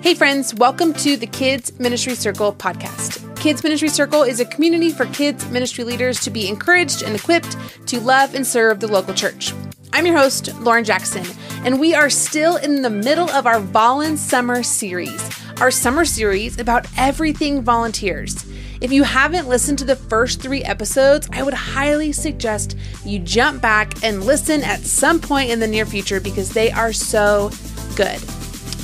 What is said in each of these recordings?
Hey friends, welcome to the Kids Ministry Circle podcast. Kids Ministry Circle is a community for kids ministry leaders to be encouraged and equipped to love and serve the local church. I'm your host, Lauren Jackson, and we are still in the middle of our Volun-Summer series, our summer series about everything volunteers. If you haven't listened to the first 3 episodes, I would highly suggest you jump back and listen at some point in the near future because they are so good.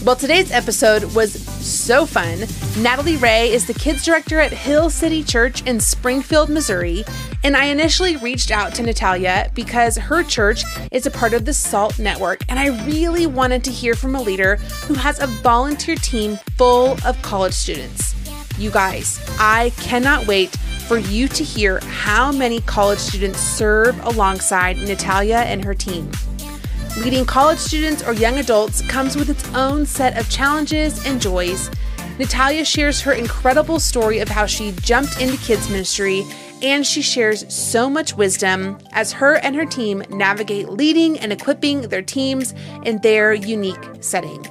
Well, today's episode was so fun. Natalie Ray is the kids director at Hill City Church in Springfield, Missouri, and I initially reached out to Natalia because her church is a part of the SALT network, and I really wanted to hear from a leader who has a volunteer team full of college students. You guys, I cannot wait for you to hear how many college students serve alongside Natalia and her team. Leading college students or young adults comes with its own set of challenges and joys. Natalia shares her incredible story of how she jumped into kids ministry, and she shares so much wisdom as her and her team navigate leading and equipping their teams in their unique setting.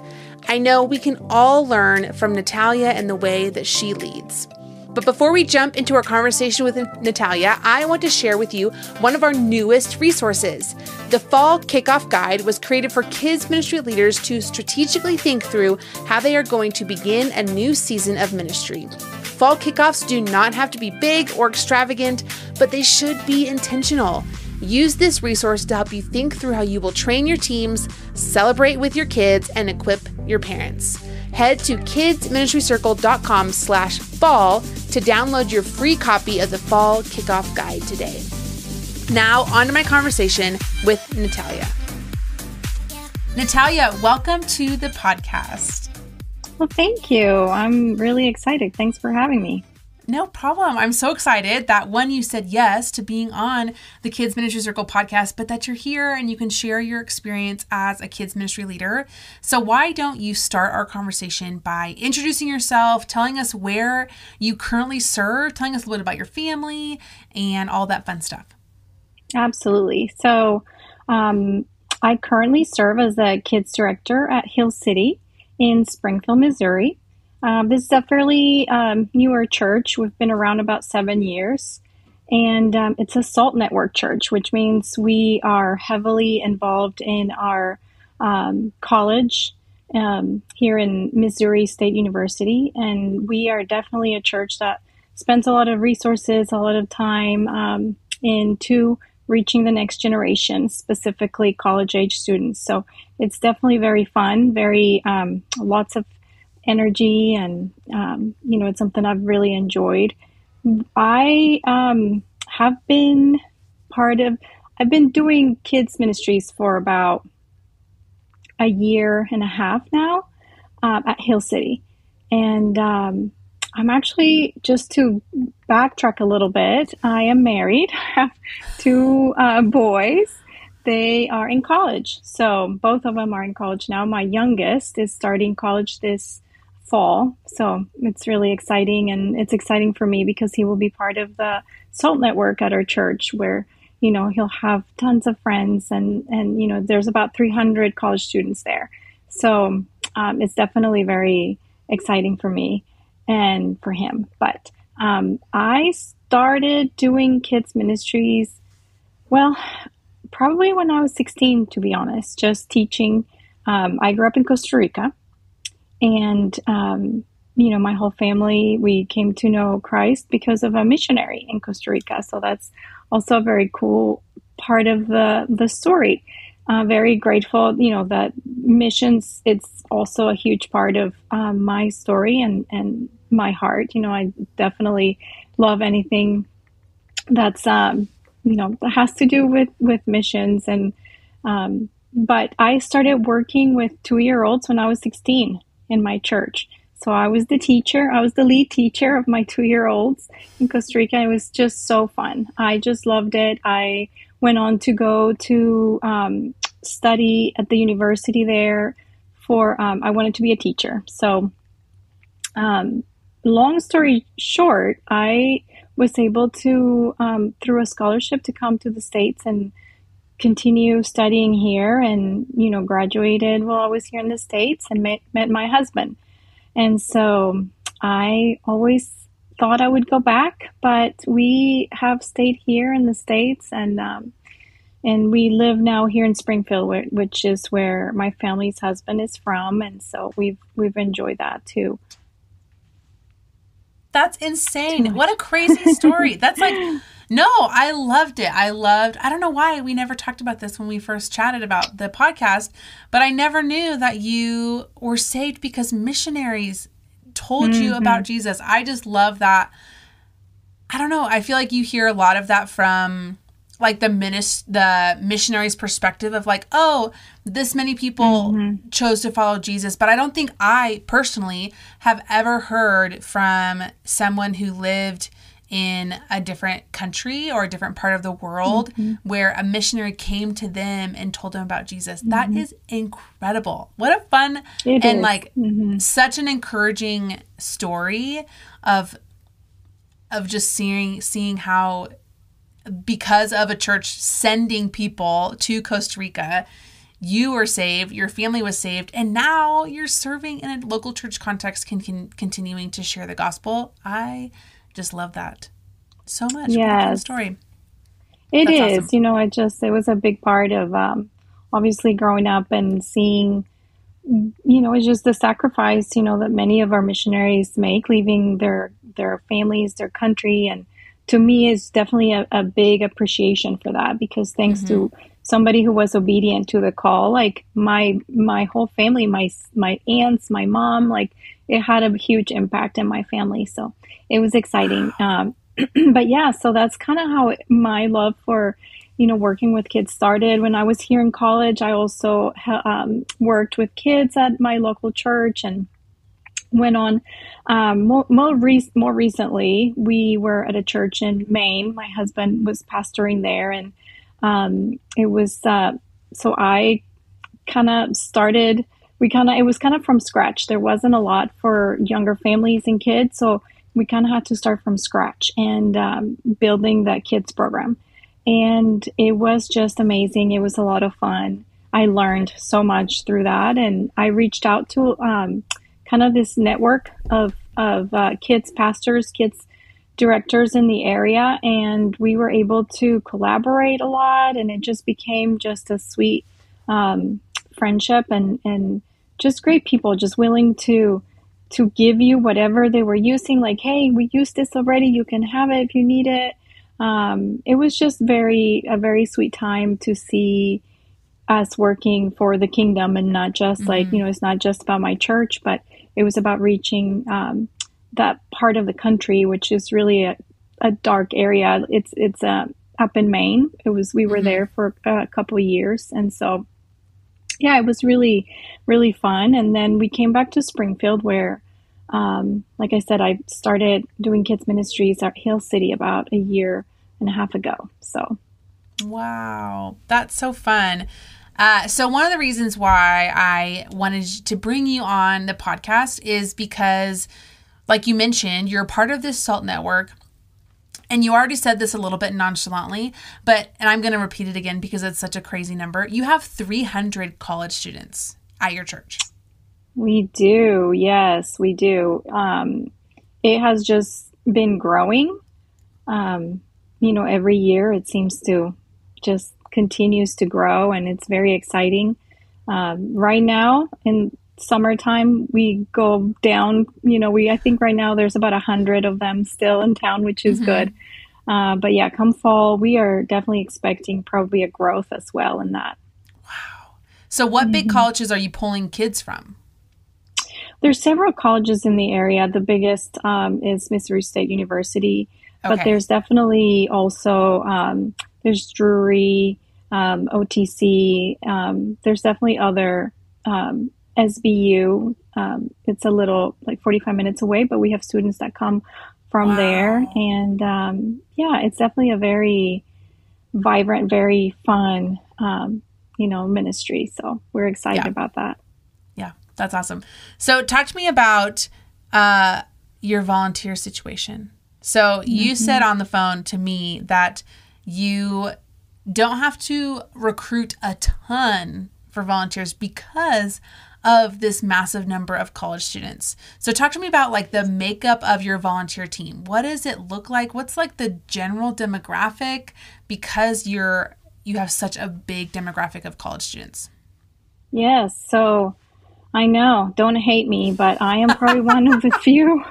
I know we can all learn from Natalia and the way that she leads. But before we jump into our conversation with Natalia, I want to share with you one of our newest resources. The Fall Kickoff Guide was created for kids ministry leaders to strategically think through how they are going to begin a new season of ministry. Fall kickoffs do not have to be big or extravagant, but they should be intentional. Use this resource to help you think through how you will train your teams, celebrate with your kids, and equip your parents. Head to kidsministrycircle.com/fall to download your free copy of the Fall Kickoff Guide today. Now, on to my conversation with Natalia. Natalia, welcome to the podcast. Well, thank you. I'm really excited. Thanks for having me. No problem. I'm so excited that one, you said yes to being on the Kids Ministry Circle podcast, but that you're here and you can share your experience as a kids ministry leader. So why don't you start our conversation by introducing yourself, telling us where you currently serve, telling us a little bit about your family and all that fun stuff. Absolutely. So I currently serve as a kids director at Hill City in Springfield, Missouri. This is a fairly newer church. We've been around about 7 years, and it's a SALT network church, which means we are heavily involved in our college here in Missouri State University, and we are definitely a church that spends a lot of resources, a lot of time into reaching the next generation, specifically college-age students. So it's definitely very fun, very lots of energy, and it's something I've really enjoyed. I've been doing kids ministries for about a year and a half now at Hill City, and I'm actually, just to backtrack a little bit, I am married. I have 2 boys. They are in college, so both of them are in college now. My youngest is starting college this fall, so it's really exciting, and it's exciting for me because he will be part of the SALT network at our church, where he'll have tons of friends, and there's about 300 college students there. So it's definitely very exciting for me and for him. But I started doing kids ministries, well, probably when I was 16, to be honest, just teaching. I grew up in Costa Rica. And, my whole family, we came to know Christ because of a missionary in Costa Rica. So that's also a very cool part of the story. Very grateful, that missions, it's also a huge part of my story and my heart. I definitely love anything that's, that has to do with missions. And but I started working with 2-year-olds when I was 16. In my church. So I was the teacher. I was the lead teacher of my 2-year-olds in Costa Rica. It was just so fun. I just loved it. I went on to go to study at the university there I wanted to be a teacher. So long story short, I was able to, through a scholarship, to come to the States and continue studying here, and, graduated while I was here in the States and met my husband. And so I always thought I would go back, but we have stayed here in the States, and we live now here in Springfield, which is where my family's husband is from, and so we've enjoyed that too. That's insane. What a crazy story. That's like, no, I loved it. I don't know why we never talked about this when we first chatted about the podcast, but I never knew that you were saved because missionaries told you about Jesus. I just love that. I don't know. I feel like you hear a lot of that from like the missionary's perspective of like, oh, this many people chose to follow Jesus. But I don't think I personally have ever heard from someone who lived in a different country or a different part of the world where a missionary came to them and told them about Jesus. That is incredible. What a fun and like such an encouraging story of just seeing how, because of a church sending people to Costa Rica, you were saved, your family was saved, and now you're serving in a local church context, continuing to share the gospel. I just love that so much. Yes. What a fun story. That's awesome. It was a big part of obviously growing up and seeing, it's just the sacrifice, that many of our missionaries make, leaving their families, their country. And to me, it's definitely a big appreciation for that, because thanks to somebody who was obedient to the call, like my whole family, my aunts, my mom, like it had a huge impact in my family. So it was exciting. But yeah, so that's kind of how my love for, working with kids started. When I was here in college, I also worked with kids at my local church, and went on. More recently, we were at a church in Maine. My husband was pastoring there, and it was so I kind of started. It was kind of from scratch. There wasn't a lot for younger families and kids, so we kind of had to start from scratch and building that kids program. And it was just amazing. It was a lot of fun. I learned so much through that, and I reached out to kind of this network of kids pastors, kids directors in the area, and we were able to collaborate a lot, and it just became just a sweet friendship and just great people, just willing to give you whatever they were using, like, hey, we used this already, you can have it if you need it. It was just a very sweet time to see us working for the kingdom, and not just like, it's not just about my church, but it was about reaching that part of the country, which is really a dark area. It's up in Maine. We were there for a couple of years. And so, yeah, it was really, really fun. And then we came back to Springfield where, like I said, I started doing kids ministries at Hill City about a year and a half ago. So. Wow. That's so fun. So one of the reasons why I wanted to bring you on the podcast is because, like you mentioned, you're part of this SALT network, and you already said this a little bit nonchalantly, and I'm going to repeat it again because it's such a crazy number. You have 300 college students at your church. We do. Yes, we do. It has just been growing. Every year it seems to just continues to grow, and it's very exciting. Right now in summertime we go down, I think right now there's about 100 of them still in town, which is good. But yeah, come fall, we are definitely expecting probably a growth as well in that. Wow. So what big colleges are you pulling kids from? There's several colleges in the area. The biggest is Missouri State University, but there's definitely also there's Drury, OTC. There's definitely other SBU. It's a little like 45 minutes away, but we have students that come from there. And it's definitely a very vibrant, very fun, ministry. So we're excited about that. Yeah, that's awesome. So talk to me about your volunteer situation. So you said on the phone to me that you don't have to recruit a ton for volunteers because of this massive number of college students. So talk to me about like the makeup of your volunteer team. What does it look like? What's like the general demographic, because you have such a big demographic of college students? Yes. So I know, don't hate me, but I am probably one of the few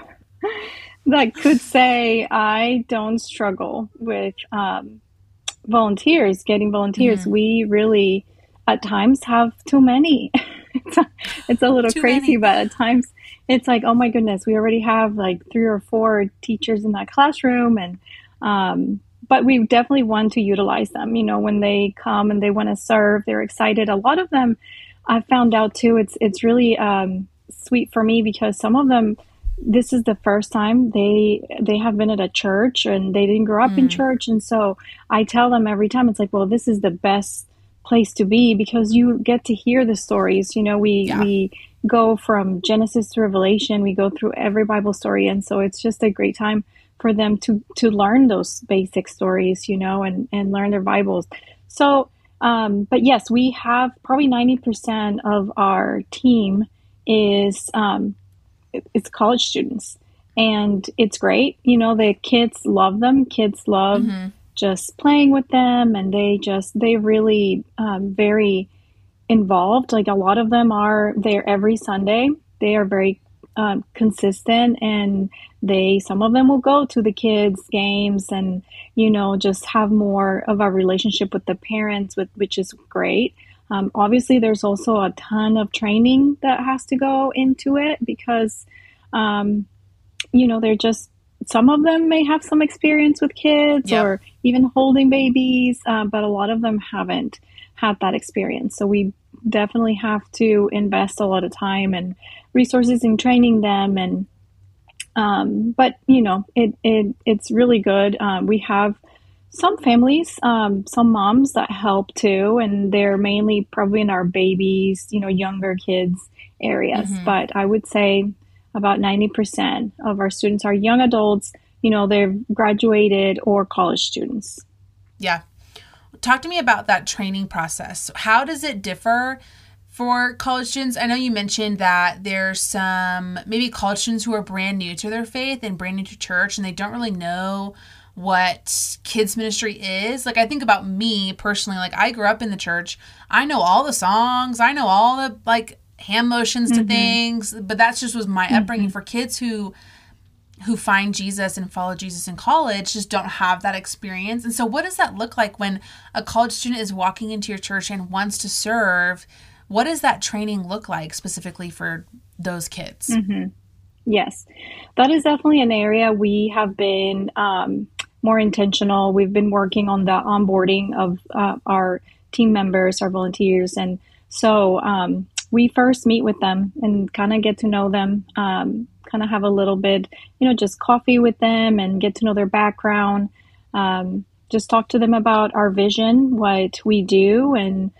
that could say I don't struggle with getting volunteers. Mm-hmm. We really, at times, have too many. It's a little Too crazy, many. but at times it's like, oh my goodness, we already have like 3 or 4 teachers in that classroom, and but we definitely want to utilize them. When they come and they want to serve, they're excited. A lot of them, I found out too. It's really sweet for me because some of them, this is the first time they have been at a church and they didn't grow up in Mm. church, and so I tell them every time, it's like, well, this is the best place to be because you get to hear the stories. Yeah. We go from Genesis to Revelation, we go through every Bible story, and so it's just a great time for them to learn those basic stories, and learn their Bibles. So but yes, we have probably 90% of our team is it's college students, and it's great. The kids love them. Kids love Mm-hmm. just playing with them, and they really very involved. Like a lot of them are there every Sunday. They are very consistent, and some of them will go to the kids games, and just have more of a relationship with the parents, which is great. Obviously, there's also a ton of training that has to go into it because, they're just, some of them may have some experience with kids Yep. or even holding babies, but a lot of them haven't had that experience. So we definitely have to invest a lot of time and resources in training them. And but it's really good. We have some families, some moms that help too, and they're mainly probably in our babies, younger kids areas. Mm-hmm. But I would say about 90% of our students are young adults, they've graduated or college students. Yeah. Talk to me about that training process. How does it differ for college students? I know you mentioned that there's some maybe college students who are brand new to their faith and brand new to church, and they don't really know what kids ministry is. Like I think about me personally, like I grew up in the church. I know all the songs. I know all the like hand motions to things, but that's just was my upbringing. For kids who find Jesus and follow Jesus in college just don't have that experience. And so what does that look like when a college student is walking into your church and wants to serve? What does that training look like specifically for those kids? Yes, that is definitely an area we have been more intentional. We've been working on the onboarding of our team members, our volunteers. And so we first meet with them and kind of get to know them, kind of have a little bit, just coffee with them and get to know their background. Just talk to them about our vision, what we do. And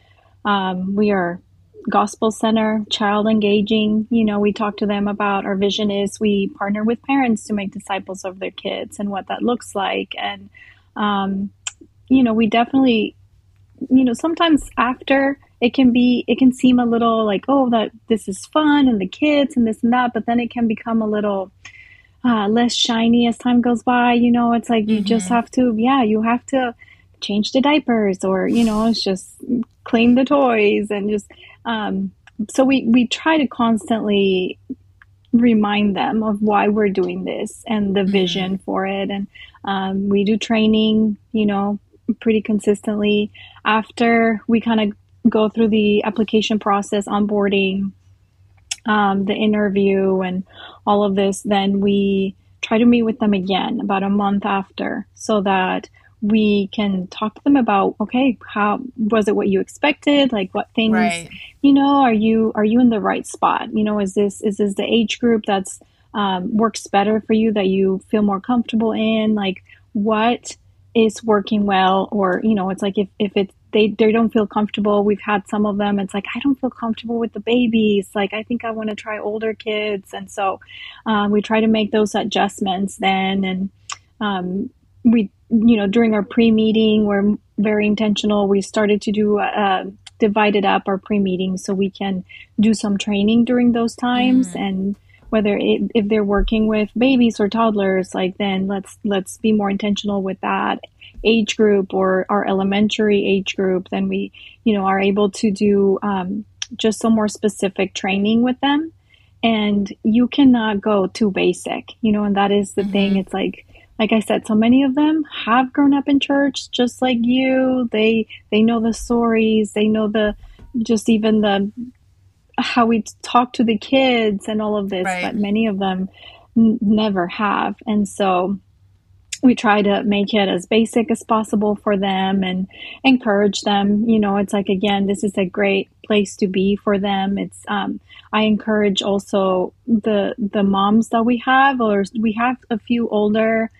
we are gospel center, child engaging. We talk to them about our vision is we partner with parents to make disciples of their kids and what that looks like. And, we definitely, sometimes after it can seem a little like, oh, that this is fun and the kids and this and that, but then it can become a little less shiny as time goes by. It's like you just have to, you have to change the diapers or, it's just clean the toys and just, so we try to constantly remind them of why we're doing this and the vision for it. And we do training, pretty consistently. After we kind of go through the application process, onboarding, the interview and all of this, then we try to meet with them again about a month after so that we can talk to them about, okay, how was it what you expected? Like what things, Right. Are you in the right spot? Is this the age group that's works better for you, that you feel more comfortable in? Like what is working well? Or, it's like if they don't feel comfortable. We've had some of them. It's like, I don't feel comfortable with the babies. Like, I think I want to try older kids. And so we try to make those adjustments then. And we, during our pre-meeting, we're very intentional. We started to do divided up our pre-meetings so we can do some training during those times. And if they're working with babies or toddlers, like then let's be more intentional with that age group or our elementary age group. Then we, are able to do just some more specific training with them. And you cannot go too basic, and that is the thing. It's like I said, so many of them have grown up in church just like you. They know the stories, they know how we talk to the kids and all of this, right. But many of them never have. And so we try to make it as basic as possible for them and encourage them. It's like, again, this is a great place to be for them. It's, I encourage also the moms that we have a few older,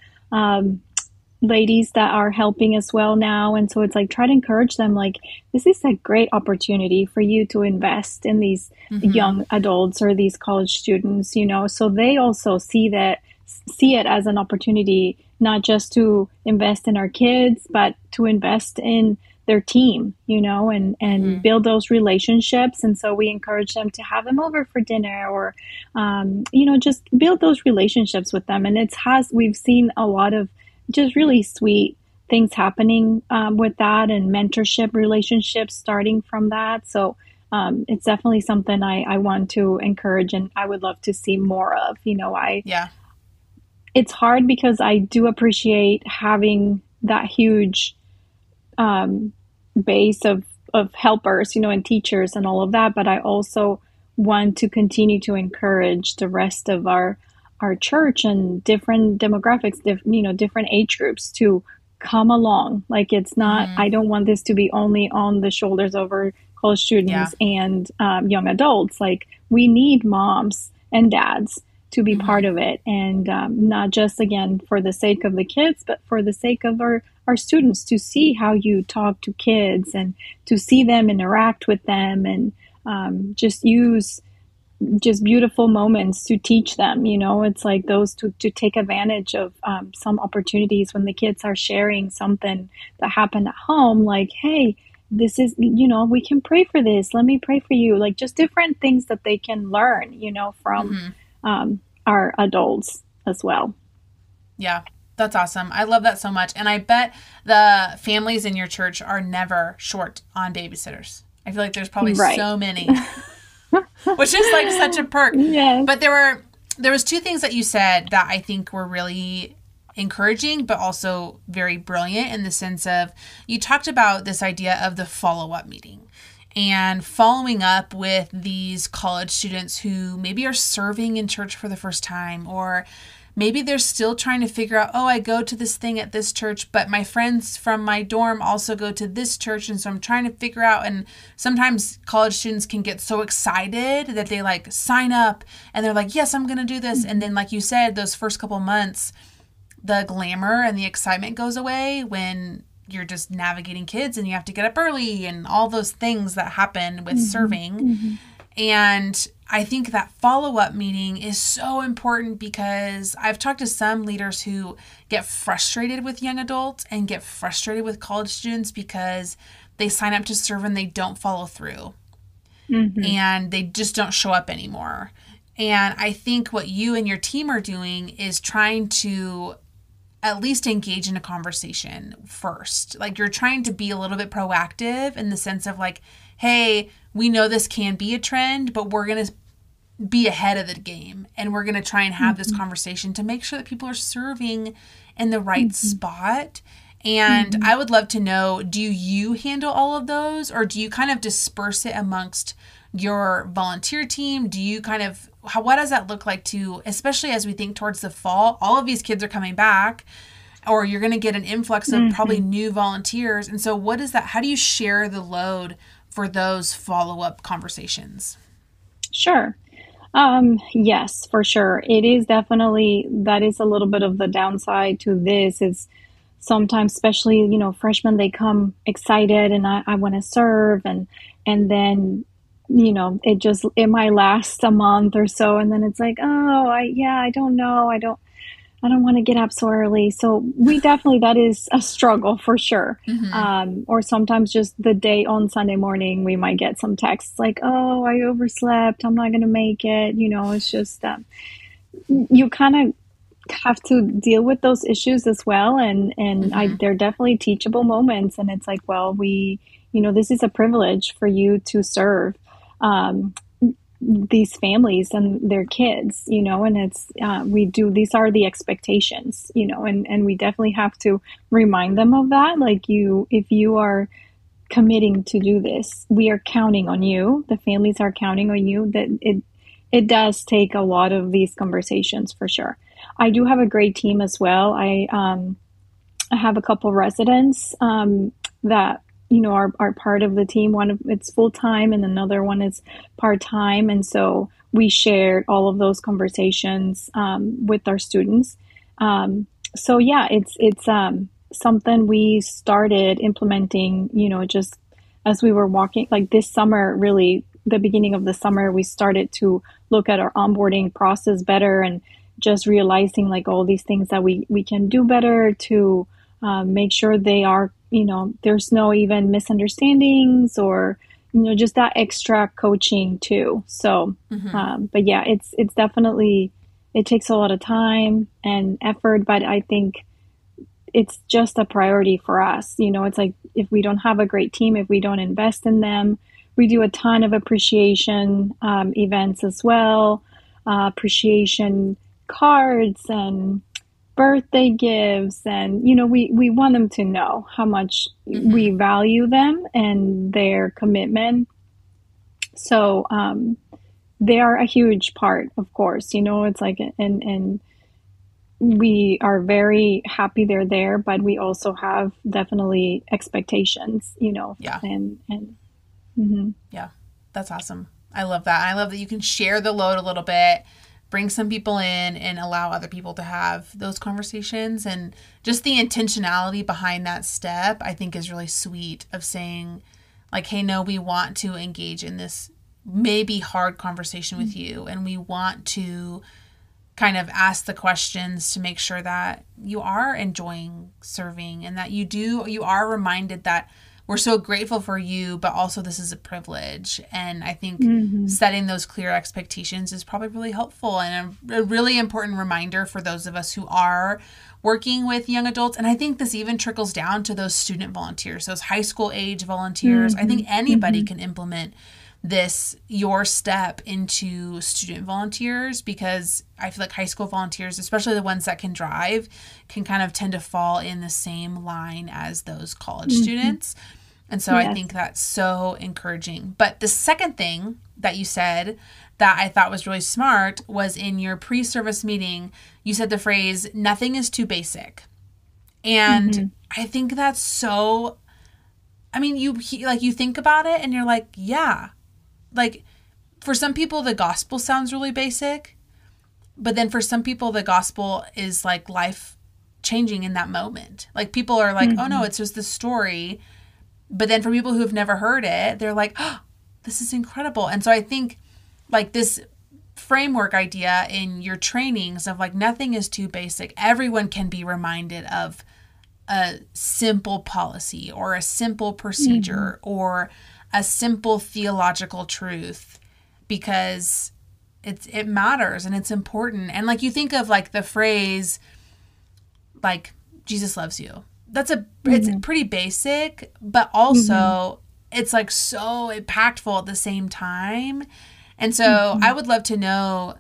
ladies that are helping as well now. And so it's like, try to encourage them, like, this is a great opportunity for you to invest in these young adults or these college students, so they also see it as an opportunity, not just to invest in our kids, but to invest in their team, and build those relationships. And so we encourage them to have them over for dinner or, just build those relationships with them. And we've seen a lot of just really sweet things happening with that, and mentorship relationships starting from that. So it's definitely something I want to encourage, and I would love to see more of. It's hard because I do appreciate having that huge base of helpers, and teachers and all of that. But I also want to continue to encourage the rest of our church and different demographics, different age groups to come along. Like, it's not, I don't want this to be only on the shoulders of our college students and young adults. Like, we need moms and dads to be part of it. And not just, again, for the sake of the kids, but for the sake of our students, to see how you talk to kids and to see them interact with them, and just use just beautiful moments to teach them. It's like those to take advantage of some opportunities when the kids are sharing something that happened at home, like, hey, this is, we can pray for this. Let me pray for you. Like, just different things that they can learn, from our adults as well. Yeah, that's awesome. I love that so much. And I bet the families in your church are never short on babysitters. I feel like there's probably so many, which is like such a perk. Yes. But there was two things that you said that I think were really encouraging, but also very brilliant, in the sense of, you talked about this idea of the follow-up meeting and following up with these college students who maybe are serving in church for the first time, or maybe they're still trying to figure out, I go to this thing at this church, but my friends from my dorm also go to this church. And so I'm trying to figure out, and sometimes college students can get so excited that they like sign up and they're like, yes, I'm going to do this. And then, like you said, those first couple months, the glamour and the excitement goes away when you're just navigating kids and you have to get up early and all those things that happen with serving. And I think that follow-up meeting is so important, because I've talked to some leaders who get frustrated with young adults and get frustrated with college students because they sign up to serve and they don't follow through. And they just don't show up anymore. And I think what you and your team are doing is trying to at least engage in a conversation first. Like, you're trying to be a little bit proactive in the sense of like, hey, we know this can be a trend, but we're going to be ahead of the game. And we're going to try and have this conversation to make sure that people are serving in the right spot. And I would love to know, do you handle all of those, or do you kind of disperse it amongst your volunteer team? Do you kind of, what does that look like to, especially as we think towards the fall, all of these kids are coming back, or you're going to get an influx of probably new volunteers. And so what is that? How do you share the load for those follow-up conversations? Sure. Yes, for sure. It is definitely, that is a little bit of the downside to this, is sometimes, especially, freshmen, they come excited and I want to serve, and then, it might last a month or so. And then it's like, I don't know. I don't want to get up so early. So we definitely, that is a struggle for sure. Or sometimes just the day on Sunday morning, we might get some texts like, oh, I overslept. I'm not going to make it. It's just, you kind of have to deal with those issues as well. And they're definitely teachable moments. And it's like, well, this is a privilege for you to serve these families and their kids, and it's, these are the expectations, and we definitely have to remind them of that. Like if you are committing to do this, we are counting on you. The families are counting on you. That it does take a lot of these conversations for sure. I do have a great team as well. I have a couple residents that are part of the team. One of it's full time, and another one is part time. And so we shared all of those conversations with our students. So yeah, it's something we started implementing. Just as we were walking, like this summer, really the beginning of the summer, we started to look at our onboarding process better, and just realizing like all these things that we can do better to make sure they are, there's no even misunderstandings or, just that extra coaching too. So, but yeah, it's definitely, it takes a lot of time and effort, but I think it's just a priority for us. It's like, if we don't have a great team, if we don't invest in them, we do a ton of appreciation events as well, appreciation cards and birthday gifts, and we want them to know how much we value them and their commitment. So they are a huge part, of course. It's like, and we are very happy they're there, but we also have definitely expectations, Yeah. Yeah, that's awesome. I love that. I love that you can share the load a little bit, bring some people in, and allow other people to have those conversations. And just the intentionality behind that step, I think, is really sweet, of saying like, hey, no, we want to engage in this maybe hard conversation with you. And we want to kind of ask the questions to make sure that you are enjoying serving, and that you are reminded that we're so grateful for you, but also this is a privilege. And I think setting those clear expectations is probably really helpful, and a really important reminder for those of us who are working with young adults. And I think this even trickles down to those student volunteers, those high school age volunteers. I think anybody can implement this, your step into student volunteers, because I feel like high school volunteers, especially the ones that can drive, can kind of tend to fall in the same line as those college students. And so I think that's so encouraging. But the second thing that you said that I thought was really smart was, in your pre-service meeting, you said the phrase, nothing is too basic. And I think that's so, I mean, you think about it and you're like, yeah, like for some people, the gospel sounds really basic, but then for some people, the gospel is like life changing in that moment. Like people are like, oh no, it's just this story. But then for people who have never heard it, they're like, oh, this is incredible. And so I think like this framework idea in your trainings of like, nothing is too basic. Everyone can be reminded of a simple policy or a simple procedure or a simple theological truth, because it matters and it's important. And like you think of like the phrase like, Jesus loves you. That's it's pretty basic, but also it's like so impactful at the same time. And so I would love to know,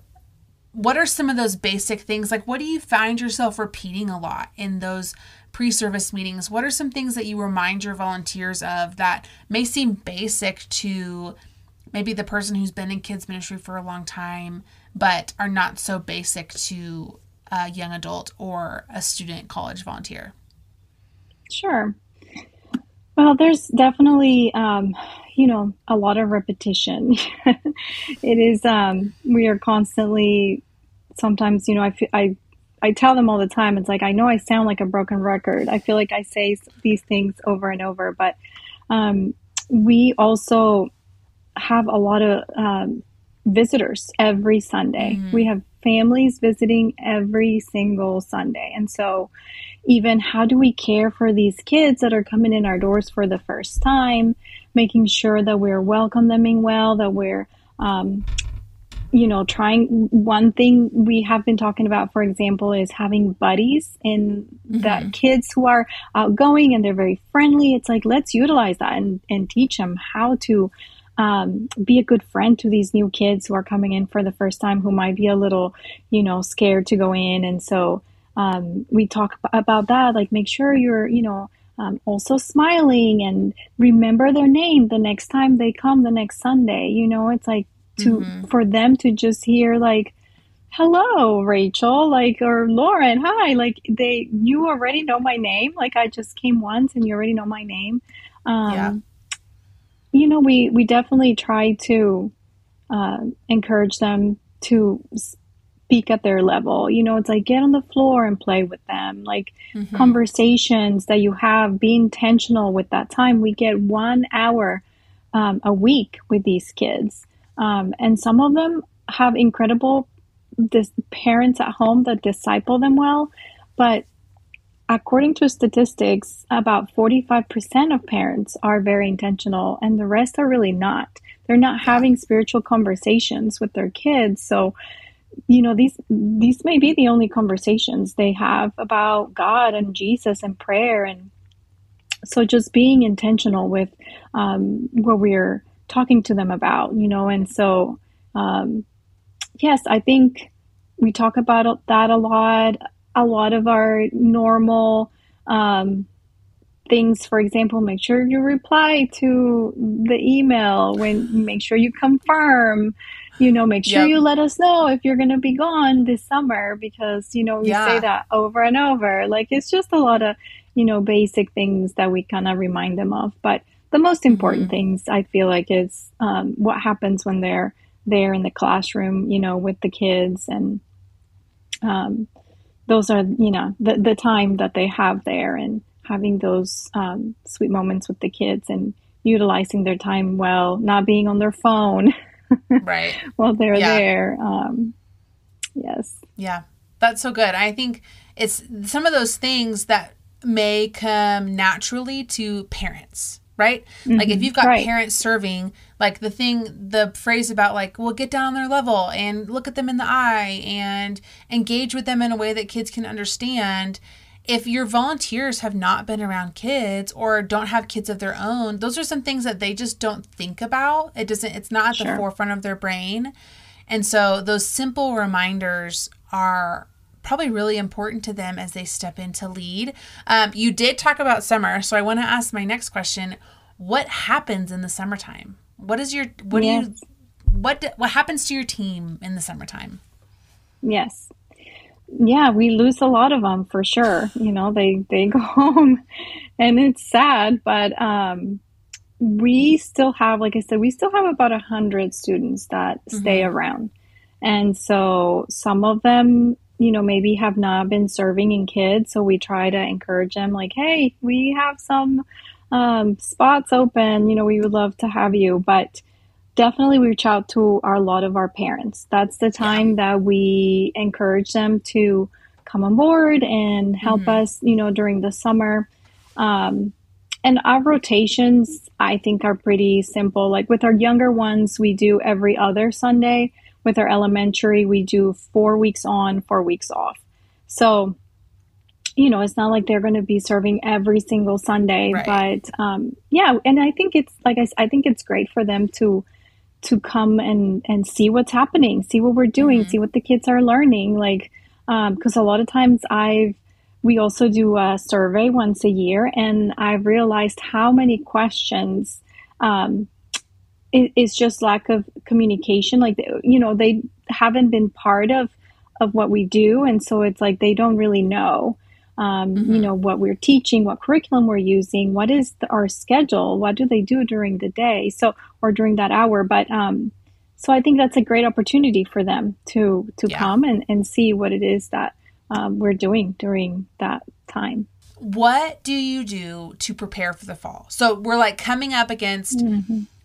what are some of those basic things? Like, what do you find yourself repeating a lot in those pre-service meetings? What are some things that you remind your volunteers of that may seem basic to maybe the person who's been in kids ministry for a long time, but are not so basic to a young adult or a student college volunteer? Sure. Well, there's definitely, a lot of repetition. It is, we are constantly, sometimes, I tell them all the time, it's like, I know I sound like a broken record. I feel like I say these things over and over, but we also have a lot of visitors every Sunday. We have families visiting every single Sunday. And so even how do we care for these kids that are coming in our doors for the first time, making sure that we're welcoming well, that we're, trying. One thing we have been talking about, for example, is having buddies in the kids who are outgoing and they're very friendly. It's like, let's utilize that and teach them how to be a good friend to these new kids who are coming in for the first time, who might be a little, scared to go in. And so we talk about that, like make sure you're, also smiling and remember their name the next time they come the next Sunday. It's like for them to just hear like, hello, Rachel, like, or Lauren, hi, like you already know my name. Like I just came once and you already know my name. We definitely try to encourage them to speak at their level. It's like get on the floor and play with them. Like conversations that you have, be intentional with that time. We get 1 hour a week with these kids. And some of them have incredible parents at home that disciple them well. But according to statistics, about 45% of parents are very intentional and the rest are really not. They're not having spiritual conversations with their kids. So, these may be the only conversations they have about God and Jesus and prayer. And so just being intentional with what we're talking to them about, and so, yes, I think we talk about that a lot. A lot of our normal things, for example, make sure you reply to the email make sure you confirm, make sure you let us know if you're going to be gone this summer, because, we say that over and over. Like, it's just a lot of, basic things that we kind of remind them of. But the most important things I feel like is what happens when they're there in the classroom, with the kids, and those are, the time that they have there, and having those sweet moments with the kids and utilizing their time well, not being on their phone right while they're there. Yes. Yeah, that's so good. I think it's some of those things that may come naturally to parents, right? Like if you've got parents serving, like the phrase about like, well, get down on their level and look at them in the eye and engage with them in a way that kids can understand. If your volunteers have not been around kids or don't have kids of their own, those are some things that they just don't think about. It's not at the forefront of their brain. And so those simple reminders are probably really important to them as they step in to lead. You did talk about summer, so I want to ask my next question. What happens in the summertime? What happens to your team in the summertime? Yes. Yeah, we lose a lot of them for sure. They go home and it's sad, but we still have, like I said, about 100 students that stay around. And so some of them, maybe have not been serving in kids. So we try to encourage them like, hey, we have some spots open, we would love to have you. But definitely reach out to a lot of our parents. That's the time that we encourage them to come on board and help us, during the summer. And our rotations, I think, are pretty simple. Like with our younger ones, we do every other Sunday. With our elementary, we do 4 weeks on, 4 weeks off. So, it's not like they're going to be serving every single Sunday, but and I think it's I think it's great for them to come and see what's happening, see what we're doing, see what the kids are learning. Like, because a lot of times we also do a survey once a year, and I've realized how many questions, it's just lack of communication. Like, they haven't been part of what we do. And so it's like, they don't really know, what we're teaching, what curriculum we're using, what is our schedule, what do they do during the day, or during that hour. But so I think that's a great opportunity for them to come and see what it is that we're doing during that time. What do you do to prepare for the fall? So we're like coming up against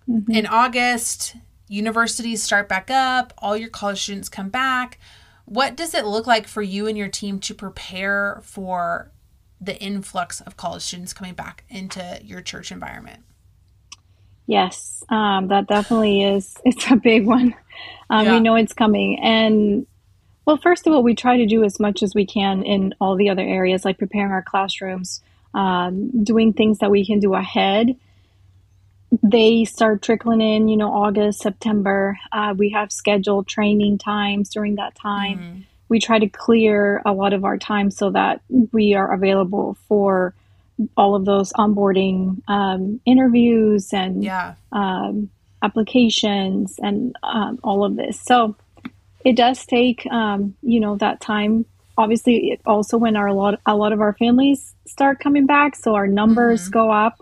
in August, universities start back up, all your college students come back. What does it look like for you and your team to prepare for the influx of college students coming back into your church environment? Yes, that definitely is. It's a big one. We know it's coming. And well, first of all, we try to do as much as we can in all the other areas, like preparing our classrooms, doing things that we can do ahead. They start trickling in, August, September. We have scheduled training times during that time. Mm-hmm. We try to clear a lot of our time so that we are available for all of those onboarding interviews and applications and all of this. So it does take, that time. Obviously, it also when a lot of our families start coming back, so our numbers go up.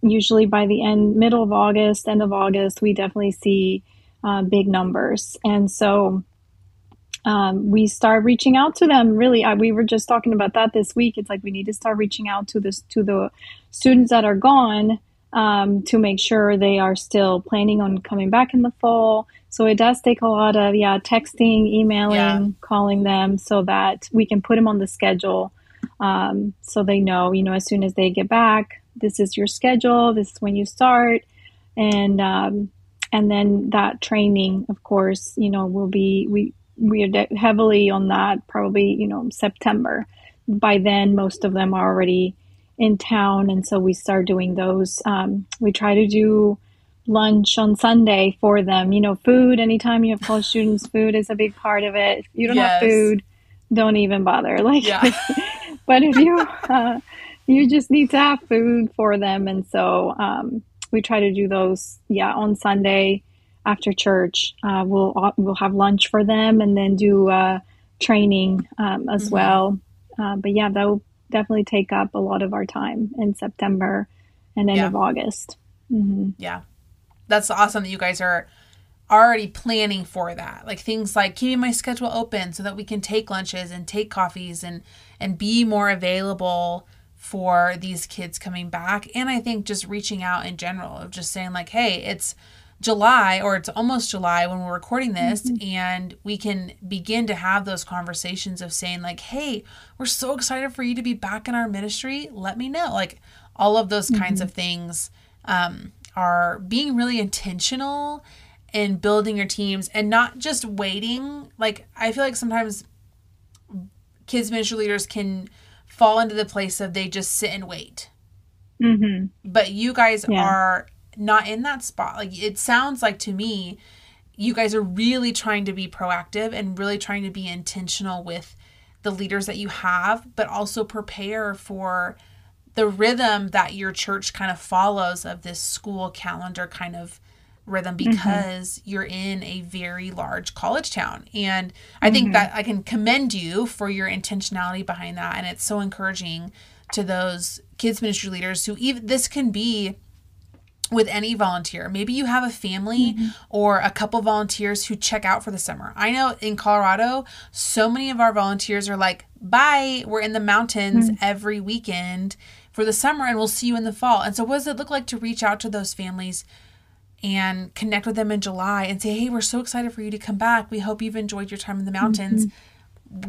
Usually by the end of August, we definitely see big numbers. And so we start reaching out to them. Really, we were just talking about that this week. It's like we need to start reaching out to the students that are gone to make sure they are still planning on coming back in the fall. So it does take a lot of texting, emailing, calling them so that we can put them on the schedule so they know, as soon as they get back, this is your schedule, this is when you start. And then that training, of course, will be, we are heavily on that probably, September. By then, most of them are already in town. And so we start doing those. We try to do lunch on Sunday for them. Food, anytime you have college students, food is a big part of it. If you don't have food, don't even bother. But if you, you just need to have food for them. And so we try to do those, on Sunday after church. We'll have lunch for them and then do training as well. But that will definitely take up a lot of our time in September and end of August. Mm-hmm. Yeah. That's awesome that you guys are already planning for that. Like things like keeping my schedule open so that we can take lunches and take coffees and be more available for these kids coming back. And I think just reaching out in general of just saying like, hey, it's July or it's almost July when we're recording this, and we can begin to have those conversations of saying like, hey, we're so excited for you to be back in our ministry. Let me know. Like all of those kinds of things are being really intentional in building your teams and not just waiting. Like I feel like sometimes kids ministry leaders can fall into the place of they just sit and wait. But you guys are not in that spot. Like it sounds like to me, you guys are really trying to be proactive and really trying to be intentional with the leaders that you have, but also prepare for the rhythm that your church kind of follows of this school calendar kind of rhythm because you're in a very large college town. And I think that I can commend you for your intentionality behind that. And it's so encouraging to those kids ministry leaders who even this can be with any volunteer. Maybe you have a family or a couple volunteers who check out for the summer. I know in Colorado, so many of our volunteers are like, bye, we're in the mountains every weekend for the summer and we'll see you in the fall. And so what does it look like to reach out to those families and connect with them in July and say, hey, we're so excited for you to come back. We hope you've enjoyed your time in the mountains.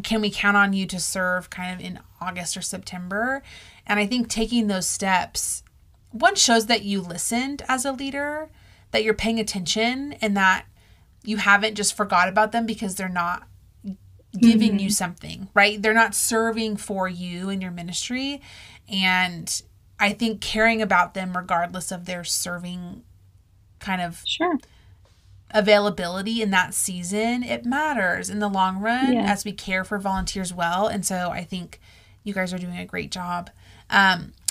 Can we count on you to serve kind of in August or September? And I think taking those steps, one, shows that you listened as a leader, that you're paying attention and that you haven't just forgot about them because they're not giving you something, right? They're not serving for you in your ministry. And I think caring about them regardless of their serving kind of availability in that season, it matters in the long run as we care for volunteers well. And so I think you guys are doing a great job.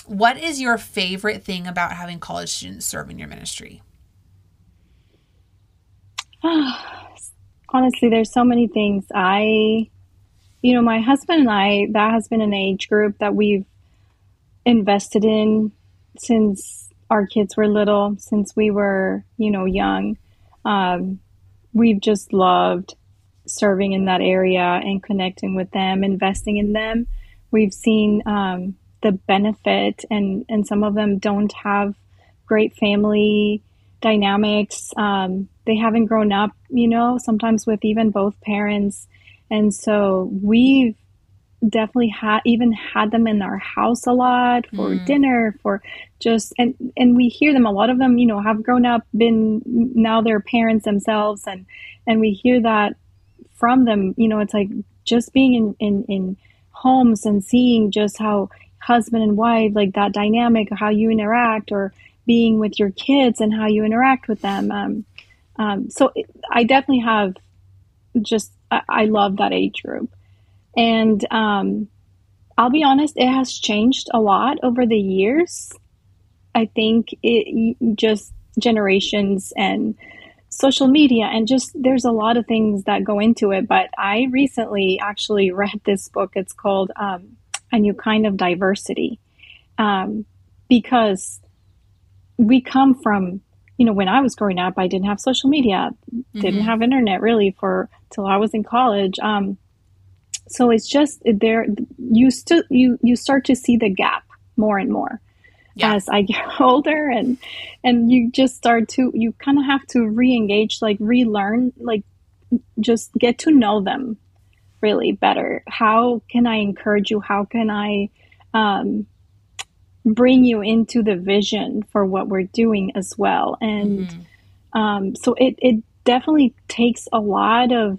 What is your favorite thing about having college students serve in your ministry? Honestly, there's so many things. My husband and I, that has been an age group that we've invested in since our kids were little, since we were, young. We've just loved serving in that area and connecting with them, investing in them. We've seen the benefit, and some of them don't have great family dynamics. They haven't grown up, sometimes with even both parents. And so we've definitely had them in our house a lot for dinner, for just, and we hear them, a lot of them, have grown up, now they're parents themselves. And we hear that from them, it's like just being in homes and seeing just how husband and wife, like that dynamic, how you interact, or being with your kids and how you interact with them. So I definitely have I love that age group. And I'll be honest, it has changed a lot over the years. I think it just generations and social media, and just there's a lot of things that go into it. But I recently actually read this book. It's called A New Kind of Diversity, because we come from, when I was growing up, I didn't have social media, didn't have internet really till I was in college. So it's just there, you start to see the gap more and more as I get older, and you just you kind of have to re-engage, like relearn, like just get to know them really better. How can I encourage you? How can I bring you into the vision for what we're doing as well? And so it definitely takes a lot of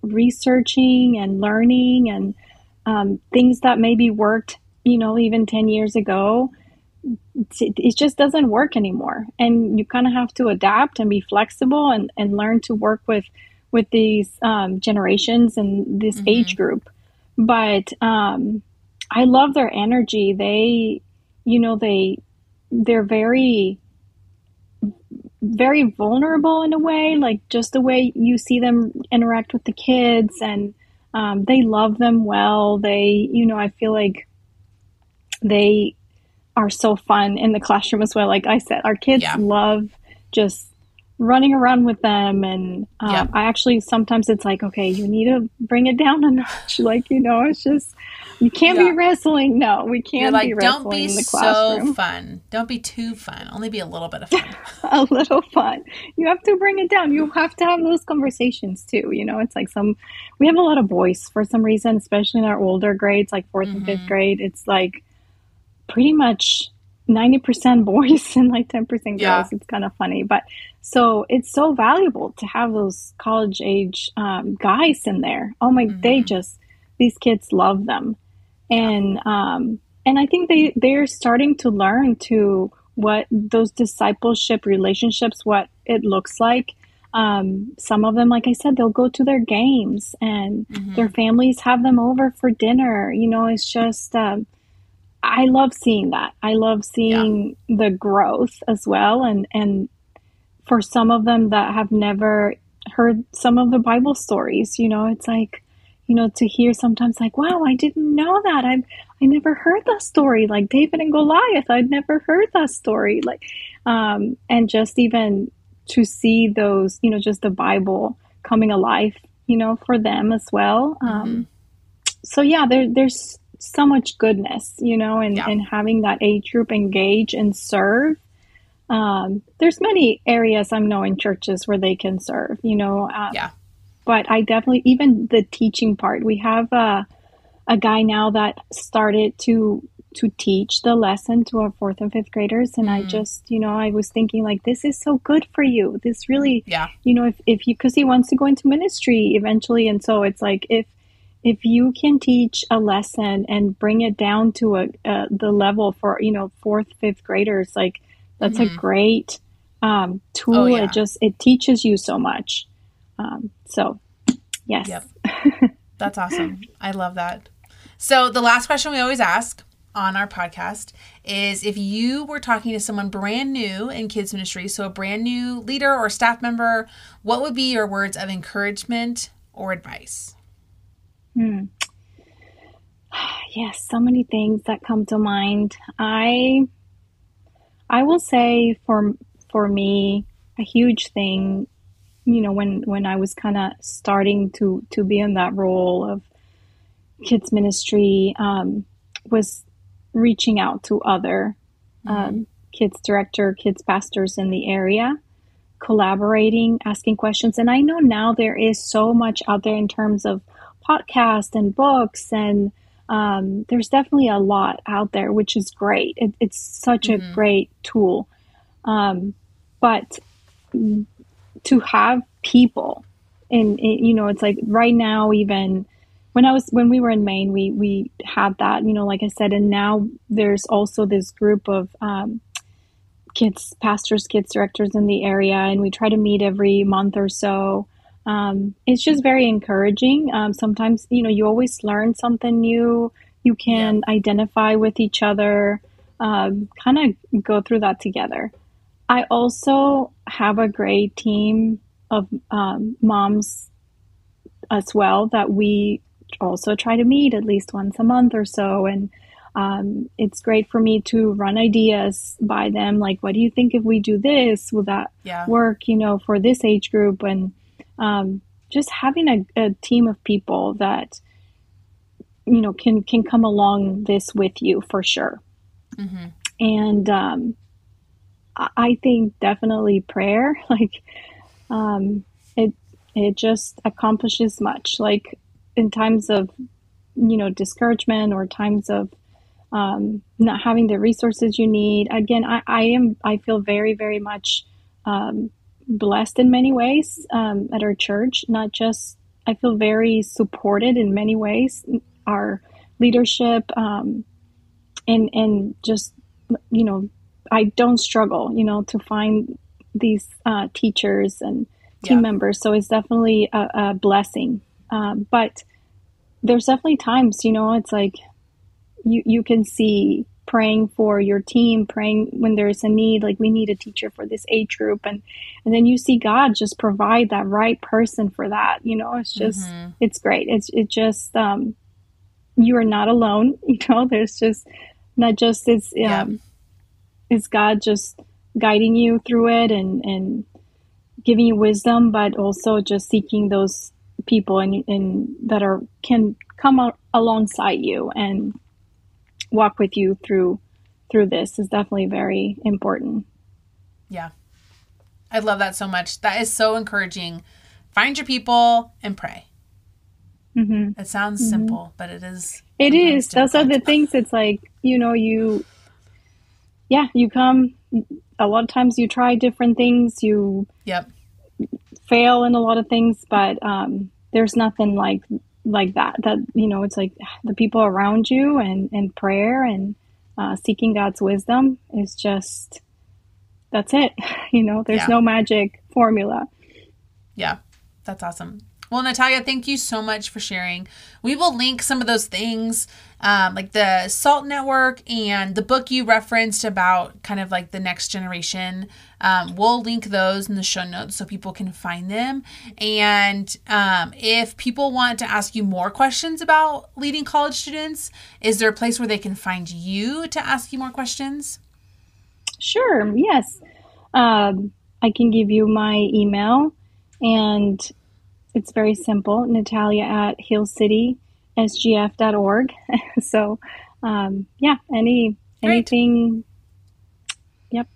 researching and learning, and things that maybe worked, even 10 years ago, it just doesn't work anymore. And you kind of have to adapt and be flexible and learn to work with these generations and this age group. But I love their energy. They're very, very vulnerable in a way, like just the way you see them interact with the kids, and they love them well. I feel like they are so fun in the classroom as well. Like I said, our kids love just running around with them. And I actually, sometimes it's like, okay, you need to bring it down a notch. Like, it's just, you can't be wrestling. No, we can't be wrestling in the classroom. Don't be so fun. Don't be too fun. Only be a little bit of fun. A little fun. You have to bring it down. You have to have those conversations too. It's like we have a lot of boys for some reason, especially in our older grades, like 4th and 5th grade. It's like pretty much 90% boys and like 10% girls. It's kind of funny, but so it's so valuable to have those college age guys in there. Oh my, these kids love them. And I think they're starting to learn what those discipleship relationships, what it looks like. Some of them, like I said, they'll go to their games, and their families have them over for dinner. It's just, I love seeing that. I love seeing the growth as well. And for some of them that have never heard some of the Bible stories, it's like, to hear sometimes like, wow, I didn't know that. I never heard that story. Like David and Goliath, I'd never heard that story. Like, and just even to see those, just the Bible coming alive, for them as well. So yeah, there's so much goodness, and having that age group engage and serve. There's many areas I know in churches where they can serve, but I definitely, even the teaching part, we have a guy now that started to teach the lesson to our 4th and 5th graders. And I just, I was thinking like, this is so good for you. This really, if you, cause he wants to go into ministry eventually. And so it's like, if you can teach a lesson and bring it down to the level for, 4th, 5th graders, like that's a great tool. It teaches you so much. So yes. Yep. That's awesome. I love that. So the last question we always ask on our podcast is, if you were talking to someone brand new in kids ministry, so a brand new leader or staff member, what would be your words of encouragement or advice? Yes, so many things that come to mind. I will say for me, a huge thing, when I was kind of starting to be in that role of kids ministry, was reaching out to other kids director, kids pastors in the area. collaborating, asking questions. And I know now there is so much out there in terms of podcasts and books, and there's definitely a lot out there, which is great. It's such a great tool. But to have people it's like right now, even when we were in Maine, we had that, like I said, and now there's also this group of kids pastors, kids directors in the area, and we try to meet every month or so. It's just very encouraging. Sometimes, you always learn something new. You can identify with each other, kind of go through that together. I also have a great team of moms as well that we also try to meet at least once a month or so. And it's great for me to run ideas by them. Like, what do you think if we do this? Will that work, for this age group? And just having a team of people that, can come along this with you for sure. Mm-hmm. And I think definitely prayer, it just accomplishes much. Like in times of, discouragement or times of not having the resources you need. Again, I feel very, very much blessed in many ways at our church. Not just, I feel very supported in many ways. Our leadership and just, I don't struggle, to find these teachers and team members. So it's definitely a blessing. But there's definitely times, it's like you can see praying for your team, praying when there's a need, like we need a teacher for this age group. And then you see God just provide that right person for that. It's just, it's great. It's just, you are not alone. There's just not just, it's God just guiding you through it and giving you wisdom, but also just seeking those people and that can come alongside you and walk with you through this is definitely very important. Yeah. I love that so much. That is so encouraging. Find your people and pray. Mm-hmm. It sounds simple, but it is. It is. Those are the things. It's like, you come, a lot of times you try different things, you fail in a lot of things, but there's nothing like that, it's like the people around you and prayer and seeking God's wisdom is just, that's it. There's no magic formula. Yeah, that's awesome. Well, Natalia, thank you so much for sharing. We will link some of those things, like the SALT network and the book you referenced about kind of like the next generation. We'll link those in the show notes so people can find them. And if people want to ask you more questions about leading college students, is there a place where they can find you to ask you more questions? Sure. Yes. I can give you my email, and it's very simple, Natalia at hillcitysgf.org. So, anything. Yep.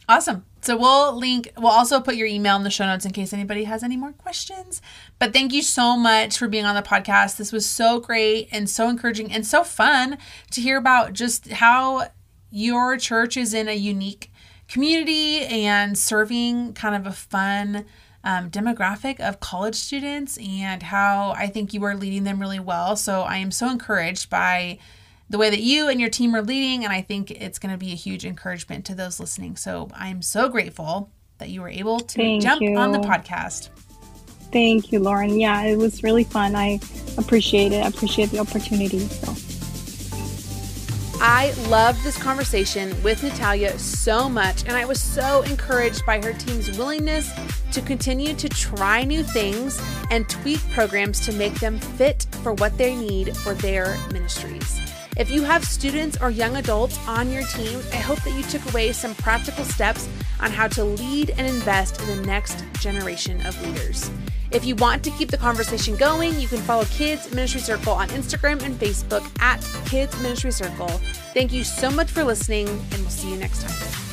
Awesome. So we'll also put your email in the show notes in case anybody has any more questions. But thank you so much for being on the podcast. This was so great and so encouraging and so fun to hear about just how your church is in a unique community and serving kind of a fun demographic of college students, and how I think you are leading them really well. So I am so encouraged by the way that you and your team are leading, and I think it's going to be a huge encouragement to those listening. So I'm so grateful that you were able to jump on the podcast. Thank you, Lauren. Yeah, it was really fun. I appreciate it. I appreciate the opportunity. So. I loved this conversation with Natalia so much, and I was so encouraged by her team's willingness to continue to try new things and tweak programs to make them fit for what they need for their ministries. If you have students or young adults on your team, I hope that you took away some practical steps on how to lead and invest in the next generation of leaders. If you want to keep the conversation going, you can follow Kids Ministry Circle on Instagram and Facebook at Kids Ministry Circle. Thank you so much for listening, and we'll see you next time.